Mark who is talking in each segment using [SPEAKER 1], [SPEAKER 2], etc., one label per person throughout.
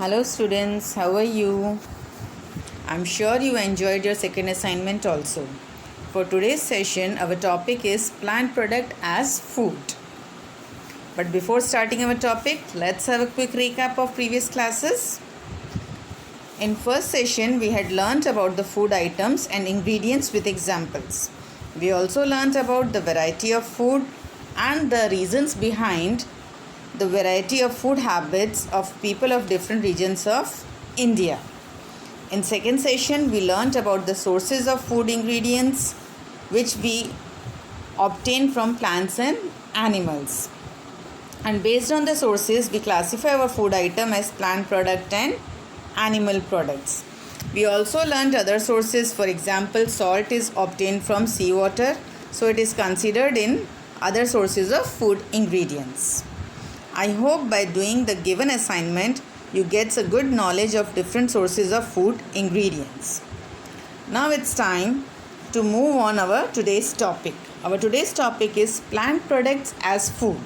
[SPEAKER 1] Hello students, how are you? I'm sure you enjoyed your second assignment also. For today's session, our topic is plant product as food. But before starting our topic, let's have a quick recap of previous classes. In first session, we had learnt about the food items and ingredients with examples. We also learnt about the variety of food and the reasons behind the variety of food habits of people of different regions of India. In second session, we learnt about the sources of food ingredients which we obtain from plants and animals. And based on the sources, we classify our food item as plant product and animal products. We also learnt other sources. For example, salt is obtained from seawater, so it is considered in other sources of food ingredients. I hope by doing the given assignment, you get a good knowledge of different sources of food ingredients. Now it's time to move on our today's topic. Our today's topic is plant products as food.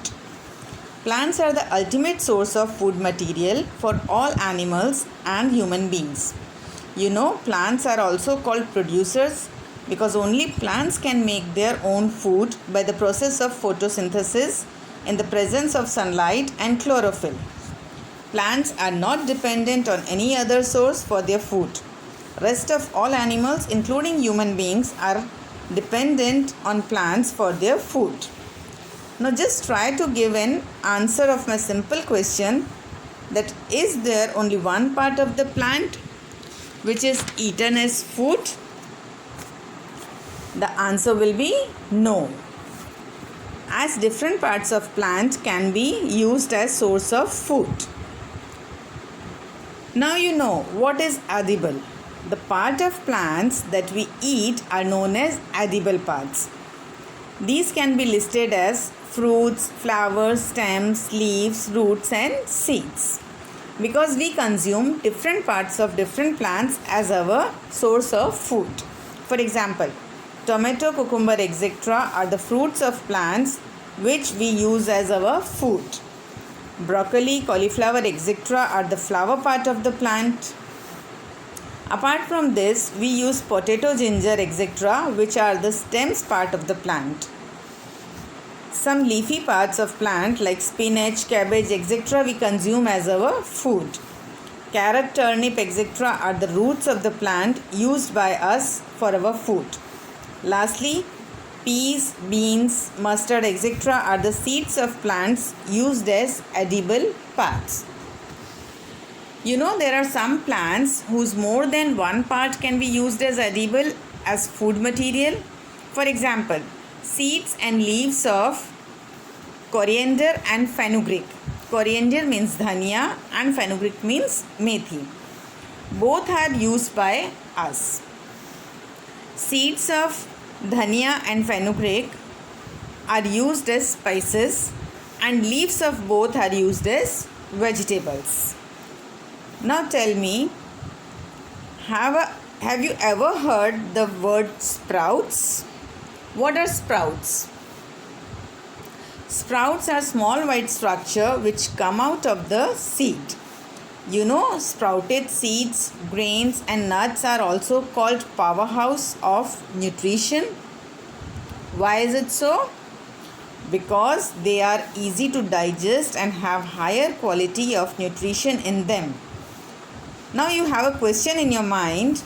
[SPEAKER 1] Plants are the ultimate source of food material for all animals and human beings. You know, plants are also called producers because only plants can make their own food by the process of photosynthesis in the presence of sunlight and chlorophyll. Plants are not dependent on any other source for their food. Rest of all animals, including human beings, are dependent on plants for their food. Now just try to give an answer of my simple question, that is there only one part of the plant which is eaten as food? The answer will be no, as different parts of plant can be used as source of food. Now you know what is edible. The part of plants that we eat are known as edible parts. These can be listed as fruits, flowers, stems, leaves, roots and seeds, because we consume different parts of different plants as our source of food. For example, tomato, cucumber, etc. are the fruits of plants which we use as our food. Broccoli, cauliflower, etc. are the flower part of the plant. Apart from this, we use potato, ginger, etc. which are the stems part of the plant. Some leafy parts of plant like spinach, cabbage, etc. we consume as our food. Carrot, turnip, etc. are the roots of the plant used by us for our food. Lastly, peas, beans, mustard, etc. are the seeds of plants used as edible parts. You know, there are some plants whose more than one part can be used as edible as food material. For example, seeds and leaves of coriander and fenugreek. Coriander means dhania and fenugreek means methi. Both are used by us. Seeds of dhania and fenugreek are used as spices and leaves of both are used as vegetables. Now tell me, have you ever heard the word sprouts? What are sprouts? Sprouts are small white structure which come out of the seed. You know, sprouted seeds, grains and nuts are also called powerhouse of nutrition. Why is it so? Because they are easy to digest and have higher quality of nutrition in them. Now you have a question in your mind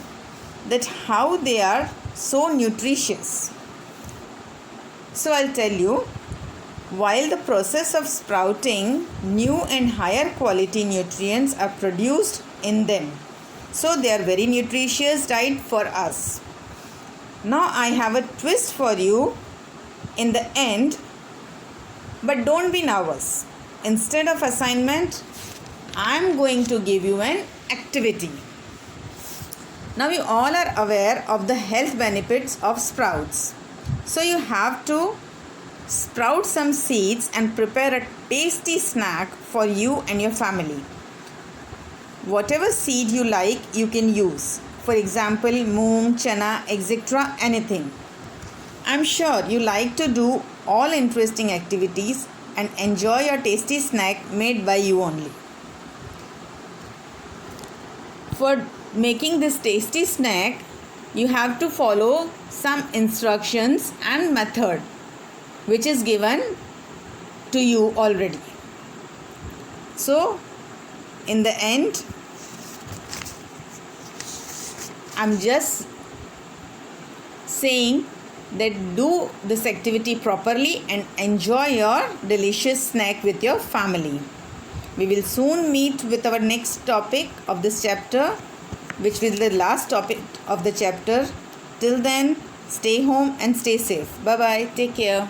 [SPEAKER 1] that how they are so nutritious. So I'll tell you. While the process of sprouting, new and higher quality nutrients are produced in them. So they are very nutritious diet for us. Now I have a twist for you in the end, but don't be nervous. Instead of assignment, I am going to give you an activity. Now you all are aware of the health benefits of sprouts. So you have to sprout some seeds and prepare a tasty snack for you and your family. Whatever seed you like, you can use. For example, moong, chana, etc. anything. I'm sure you like to do all interesting activities and enjoy your tasty snack made by you only. for making this tasty snack, you have to follow some instructions and method which is given to you already. So, in the end, I'm just saying that do this activity properly and enjoy your delicious snack with your family. We will soon meet with our next topic of this chapter, which will be the last topic of the chapter. Till then, stay home and stay safe. Bye bye. Take care.